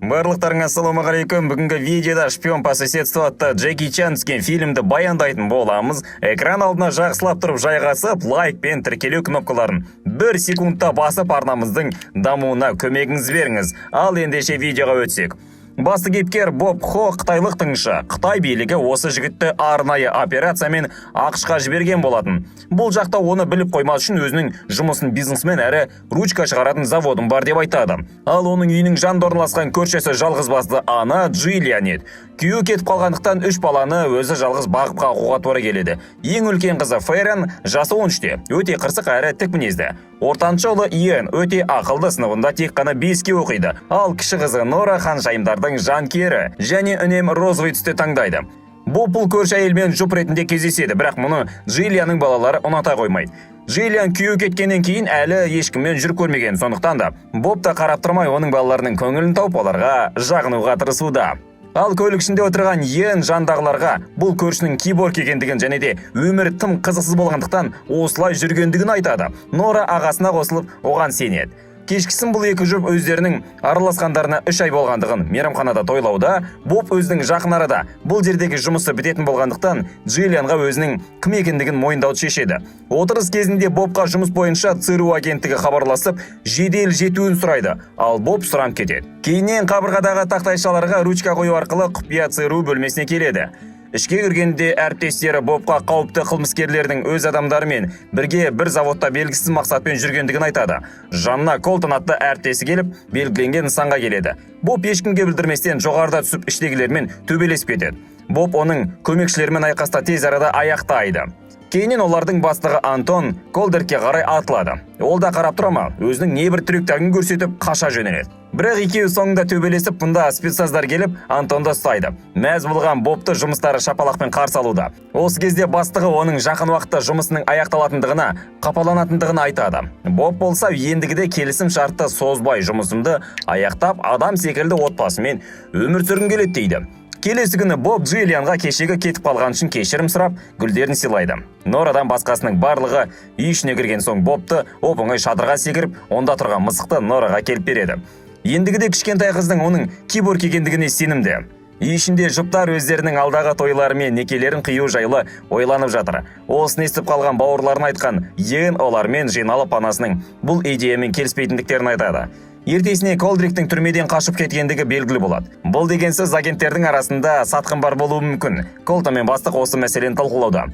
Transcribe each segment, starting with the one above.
Барлықтарыңа ассалаумағалейкум. Бүгінгі видеода «Шпион по соседству» атты Джеки Чан түскен фильмді баяндайтын боламыз. Экран алдына жақсылап тұрып жайғасып, лайк пен тіркелу кнопкаларын 1 секундта басып арнамыздың дамуына көмегіңіз беріңіз. Ал ендеше видеоға өтсек. Басты кейіпкер Боб Хо қытайлық тыңшы. Қытай билігі осы жігітті арнайы операциямен ақшқа жіберген болатын. Бұл жақта оны біліп қоймас үшін өзінің жұмысын бизнесмен әрі ручка шығаратын заводын бар деп айтады. Ал оның үйінің жанында орналасқан көршісі жалғызбасты ана Джиллиан еді. Күйеуі кетіп қалғандықтан 3 баланы өзі жалғыз бағып қағуға тура келеді. Ең үлкен қызы Фейрен жасы 13-те, өте қырсық әрі тік мінезді. Ортаншы ұлы Иэн өте ақылды, сыныбында тек қана 5-ке оқиды. Ал кіші қызы Нора ханшайымдардың жанкері және үнемі розовый түсті таңдайды. Бұл көрші әйелмен жұп ретінде кездеседі, бірақ мұны Джиллианның балалары ұната қоймайды. Джиллиан күйеуі кеткеннен кейін әлі ешкіммен жүріп көрмеген, сондықтан да Боб та қарап тұрмай оның балаларының көңілін тауып оларға жағынуға тырысуда. Ал көлік ішінде отырған Иэн жандағыларға бұл көршінің киборг екендігін және де өмірі тым қызықсыз болғандықтан осылай жүргендігін айтады. Нора ағасына қосылып оған сенеді. Кешкісін бұл екі жұп өздерінің араласқандарына 3 ай болғандығын мейрамханада тойлауда, Боб өзінің жақын арада бұл жердегі жұмысы бітетін болғандықтан Джиллианға өзінің кім екендігін мойындауды шешеді. Отырыс кезінде Бобқа жұмыс бойынша ЦРУ агенттігі хабарласып, жедел жетуін сұрайды, ал Боб сұранып кетеді. Кейіннен қабырғадағы тақтайшаларға ручка қою арқылы құпия ЦРУ бөлмесіне келеді. Ішке кіргенде әріптестері Бобқа қауіпті қылмыскерлердің өз адамдарымен бірге бір заводта белгісіз мақсатпен жүргендігін айтады. Жанна Колтон атты әріптесі келіп, белгіленген нысанға келеді. Боб ешкімге білдірместен жоғарыда түсіп іштегілермен төбелесіп кетеді. Боб оның көмекшілерімен айқаста тез арада аяқтайды. Кейіннен олардың бастығы Антон Колдерке қарай атылады. Ол да қарап тұра ма, өзінің небір трюктерін көрсетіп қаша жөнеледі. Бірақ екеуі соңында төбелесіп, бұнда спецназдар келіп Антонды ұстайды. Мәз болған Бобты жұмыстары шапалақпен қарсы алуда. Осы кезде бастығы оның жақын уақытта жұмысының аяқталатындығына, қапаланатындығын айтады. Боб болса ендігіде келісім шартты созбай жұмысымды аяқтап, адам секілді отбасымен өмір сүргім келеді дейді. Келесі күні Боб Джиллианға кешегі кетіп қалған үшін кешірім сұрап, гүлдерін сыйлайды. Норадан басқасының барлығы үй ішіне кірген соң Бобты оп-оңай шатырға секіріп, онда тұрған мысықты Нораға келіп береді. Ендігіде кішкентай қыздың оның киборг екендігіне сенімді. Үй ішінде жұптар өздерінің алдағы тойлары мен некелерін қию жайлы ойланып жатыр. Осыны естіп қалған бауырларын айтқан Иэн олармен жиналып анасының бұл идеямен келіспейтіндіктерін айтады. Ертесіне Колдриктің түрмеден қашып кеткендігі белгілі болады. Бұл дегенсіз агенттердің арасында сатқын бар болуы мүмкін. Колтон мен бастық осы мәселені талқылауда.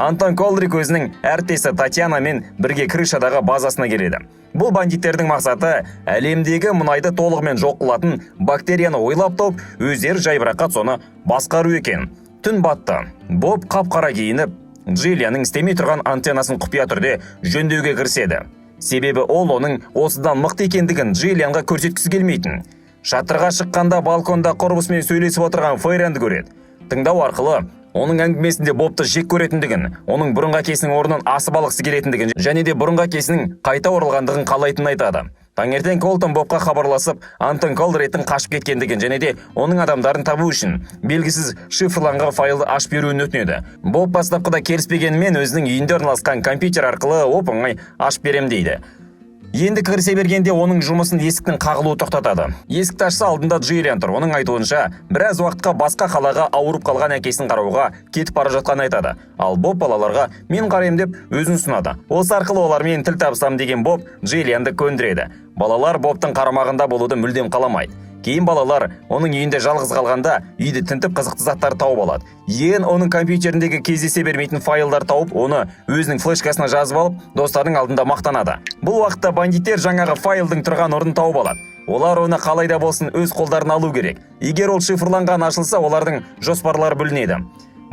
Антон Колдрик өзінің әріптесі Татьянамен бірге крышадағы базасына келеді. Бұл бандиттердің мақсаты әлемдегі мұнайды толығымен жоқ қылатын бактерияны ойлап тауып, өздері жайбарақат соны басқару екен. Түн батты. Боб қап-қара киініп, Джиллианның істемей тұрған антеннасын құпия түрде жөндеуге кіріседі. Себебі ол оның осыдан мықты екендігін Джиллианға көрсеткісі келмейтін. Шатырға шыққанда балконда құрбысымен сөйлесіп отырған Фейренді көреді. Тыңдау арқылы оның әңгімесінде Бобты жек көретіндігін, оның бұрынғы әкесінің орнын асып алғысы келетіндігін және де бұрынғы әкесінің қайта оралғандығын қалайтынын айтады. Таңертең Колтон Бобқа хабарласып, Антон Колдриктің қашып кеткендігін және де оның адамдарын табу үшін белгісіз шифрланған файлды ашып беруін өтінеді. Боб бастапқыда келіспегенімен өзінің үйінде орналасқан компьютер арқылы оп-оңай ашып берем дейді. Енді кірісе бергенде оның жұмысын есіктің қағылуы тоқтатады. Есікті ашса алдында Джиллиан тұр. Оның айтуынша, біраз уақытқа басқа қалаға ауырып қалған әкесін қарауға кетіп бара жатқанын айтады. Ал Боб балаларға мен қараймын деп өзін ұсынады. Осы арқылы олармен тіл табысам деген Боб Джиллианды көндіреді. Балалар Бобтың қарамағында болуды мүлдем қаламайды. Кейін балалар оның үйінде жалғыз қалғанда үйді тінтіп қызықты заттар тауып алады. Иэн оның компьютеріндегі кездесе бермейтін файлдар тауып, оны өзінің флешкасына жазып алып, достарының алдында мақтанады. Бұл уақытта бандиттер жаңағы файлдың тұрған орнын тауып алады. Олар оны қалайда болсын өз қолдарына алу керек. Егер ол шифрланған ашылса, олардың жоспарлары бүлінеді.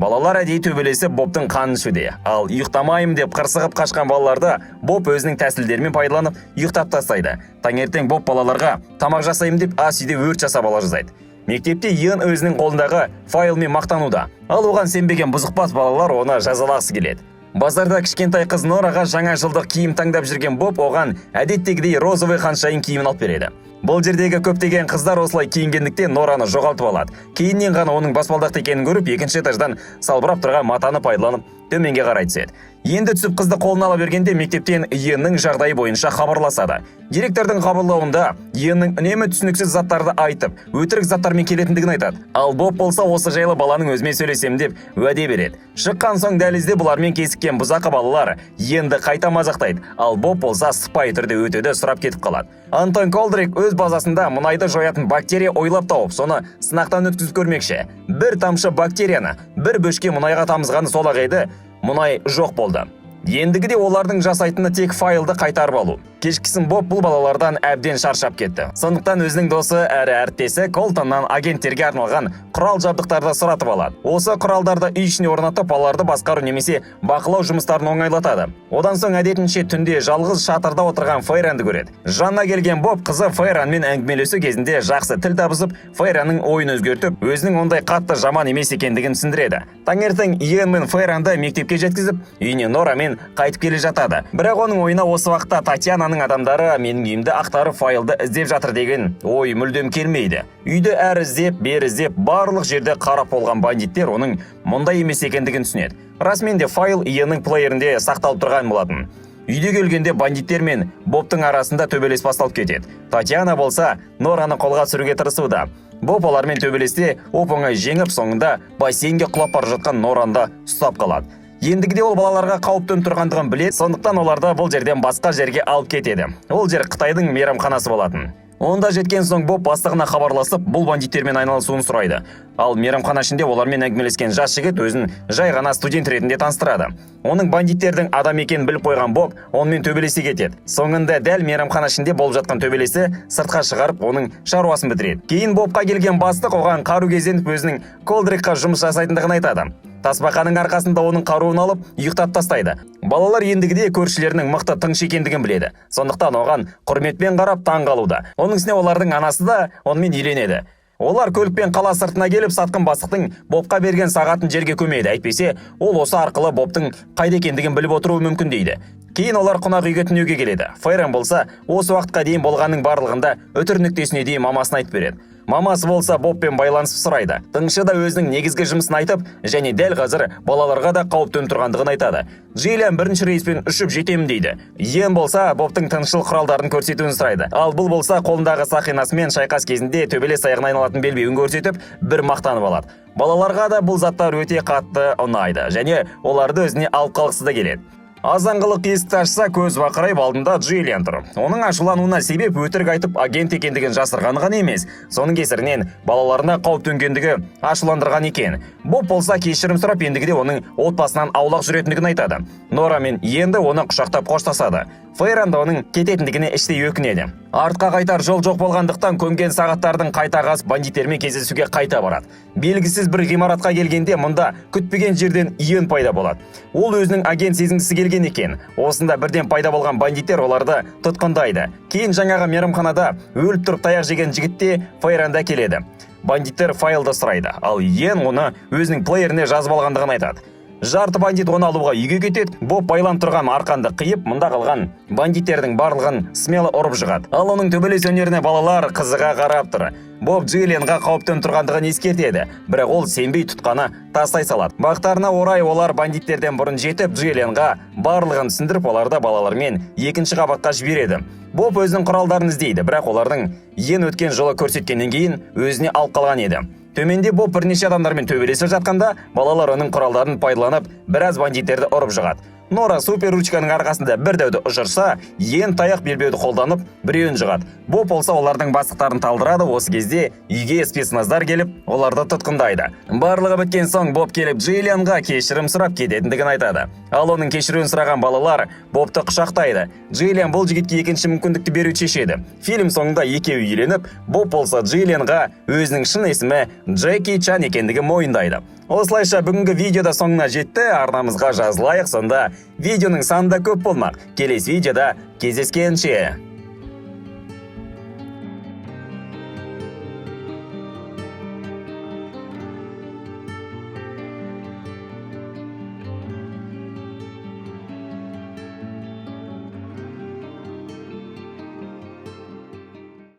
Балалар әдейі төбелесіп Бобтың қанын ішуде. Ал ұйықтамайым деп қырсығып қашқан балаларды Боб өзінің тәсілдерімен пайдаланып ұйықтап тастайды. Таңертең Боб балаларға тамақ жасаймын деп ас үйде өрт жасап ала жаздайды. Мектепте Иэн өзінің қолындағы файлмен мақтануда. Ал оған сенбеген бұзықпас балалар оны жазалағысы келеді. Базарда кішкентай қыз Нораға жаңа жылдық киім таңдап жүрген Боб оған әдеттегідей розовый ханшайым киімін алып береді. Бұл жердегі көптеген қыздар осылай киінгендіктен Нораны жоғалтып алады. Кейіннен ғана оның баспалдақты екенін көріп, екінші этаждан салбырап тұрған матаны пайдаланып төменге қарай түседі. Енді түсіп қызды қолына ала бергенде мектептен Иеннің жағдайы бойынша хабарласады. Директордың қабылдауында Иеннің үнемі түсініксіз заттарды айтып, өтірік заттармен келетіндігін айтады. Ал Боб болса осы жайлы баланың өзімен сөйлесем деп уәде береді. Шыққан соң дәлізде бұлармен кесіккен бұзақы балалар Иенді қайта мазақтайды. Ал Боб болса сыпайы түрде өтуді сұрап кетіп қалады. Антон Колдрик өз базасында мұнайды жоятын бактерия ойлап тауып, соны сынақтан өткізіп көрмекші. Бір тамшы бактерияны бір бөшке мұнайға тамызғаны сол-ақ еді, мұнай жоқ болды. Ендігіде олардың жасайтыны тек файлды қайтарып алу. Кешкісін Боб бұл балалардан әбден шаршап кетті. Сондықтан өзінің досы әрі әріптесі Колтоннан агенттерге арналған құрал жабдықтарды сұратып алады. Осы құралдарды үй ішіне орнатып, балаларды басқару немесе бақылау жұмыстарын оңайлатады. Одан соң әдетінше түнде жалғыз шатырда отырған Фейранды көреді. Жанына келген Боб қызы Фейранмен әңгімелесу кезінде жақсы тіл табысып, Фейранның ойын өзгертіп, өзінің ондай қатты жаман емес екендігін түсіндіреді. Таңертең Иен мен Фейранды мектепке жеткізіп, үйіне Норамен қайтып келе жатады. Бірақ оның ойына осы уақытта Татьянаның адамдары менің үйімді ақтарып файлды іздеп жатыр деген ой мүлдем келмейді. Үйді әр іздеп, бер іздеп, барлық жерде қарап болған бандиттер оның мұндай емес екендігін түсінеді. Расымен де файл Иеннің плеерінде сақталып тұрған болатын. Үйде келгенде бандиттер мен Бобтың арасында төбелес басталып кетеді. Татьяна болса Нораны қолға түсіруге тырысуда. Боб олармен төбелесте оп-оңай жеңіп, соңында бассейнге құлап бара жатқан Норанды ұстап қалады. Ендігіде ол балаларға қауіп төніп тұрғандығын біледі, сондықтан оларды бұл жерден басқа жерге алып кетеді. Ол жер Қытайдың мейрамханасы болатын. Онда жеткен соң Боб бастығына хабарласып, бұл бандиттермен айналысуын сұрайды. Ал мейрамхана ішінде олармен әңгімелескен жас жігіт өзін жай ғана студент ретінде таныстырады. Оның бандиттердің адам екенін біліп қойған Боб онымен төбелесе кетеді. Соңында дәл мейрамхана ішінде болып жатқан төбелесі сыртқа шығарып, оның шаруасын бітіреді. Кейін Бобқа келген бастық оған қару кезеніп өзінің Колдрикқа жұмыс жасайтындығын айтады. Тасбақаның арқасында оның қаруын алып, ұйықтап тастайды. Балалар ендігіде көршілерінің мықты тыңшы екендігін біледі. Сондықтан оған құрметпен қарап таң қалуда. Оның үстіне олардың анасы да онымен үйленеді. Олар көлікпен қала сыртына келіп, сатқын бастықтың Бобқа берген сағатын жерге көмейді. Әйтпесе, ол осы арқылы Бобтың қайда екендігін біліп отыруы мүмкін дейді. Кейін олар қонақ үйге түнеуге келеді. Фейран болса, осы уақытқа дейін болғанның барлығында өтір нүктесіне дейін мамасын айтып береді. Мамасы болса Бобпен байланысып сұрайды. Тыңшы да өзінің негізгі жұмысын айтып, және дәл қазір балаларға да қауіп төніп тұрғандығын айтады. Джиллиан бірінші рейспен ұшып жетемін дейді. Иен болса Бобтың тыңшыл құралдарын көрсетуін сұрайды. Ал бұл болса қолындағы сақинасымен шайқас кезінде төбелес аяғына айналатын белбеуін көрсетіп, бір мақтанып алады. Балаларға да бұл заттар өте қатты ұнайды, және оларды өзіне алып қалғысы да келеді. Азанғылық есікті ашса, көз бақырайып алдында Джиллиан тұр. Оның ашулануына себеп өтірік айтып агент екендігін жасырғаны ғана емес, соның кесірінен балаларына қауіп төнгендігі ашуландырған екен. Боб болса кешірім сұрап, ендігіде оның отбасынан аулақ жүретіндігін айтады. Нора мен енді оны құшақтап қоштасады. Фейран да оның кететіндігіне іштей өкінеді. Артқа қайтар жол жоқ болғандықтан көмген сағаттардың қайта қасып бандиттермен кездесуге қайта барады. Белгісіз бір ғимаратқа келгенде мұнда күтпеген жерден Иен пайда болады. Ол өзінің агент сезінгісі келген екен. Осында бірден пайда болған бандиттер оларды тұтқындайды. Кейін жаңағы мейрамханада өліп тұрып таяқ жеген жігітте Фейранда келеді. Бандиттер файлды сұрайды, ал Иен оны өзінің плееріне жазып алғандығын айтады. Жарты бандит оны алуға үйге кетеді. Боб байланып тұрған арқанды қиып, мұнда қалған бандиттердің барлығын смело ұрып жығады. Ал оның төбелес өнеріне балалар қызыға қарап тұр. Боб Джиллианға қауіп төніп тұрғандығын ескертеді, бірақ ол сенбей тұтқаны тастай салады. Бақтарына орай олар бандиттерден бұрын жетіп, Джиллианға барлығын түсіндіріп, оларды балалармен екінші қабатқа жібереді. Боб өзінің құралдарын іздейді, бірақ олардың Иен өткен жолы көрсеткеннен кейін өзіне алып қалған еді. Төменде Боб бірнеше адамдармен төбелесіп жатқанда, балалар оның құралдарын пайдаланып, біраз бандиттерді ұрып жығады. Нора супер ручканың арқасында бір дәуді ұшырса, Иен таяқ белбеуді қолданып, біреуін жығады. Боб болса олардың бастықтарын талдырады. Осы кезде үйге спецназдар келіп, оларды тұтқындайды. Барлығы біткен соң Боб келіп Джиллианға кешірім сұрап кететіндігін айтады. Ал оның кешіруін сұраған балалар Бобты құшақтайды. Джиллиан бұл жігітке екінші мүмкіндікті беруді шешеді. Фильм соңында екеуі үйленіп, Боб болса Джиллианға өзінің шын есімі Джеки Чан екендігін мойындайды. Осылайша бүгінгі видеода соңына жетті. Арнамызға жазылайық, сонда видеоның саны да көп болмақ. Келесі видеода кездескенше.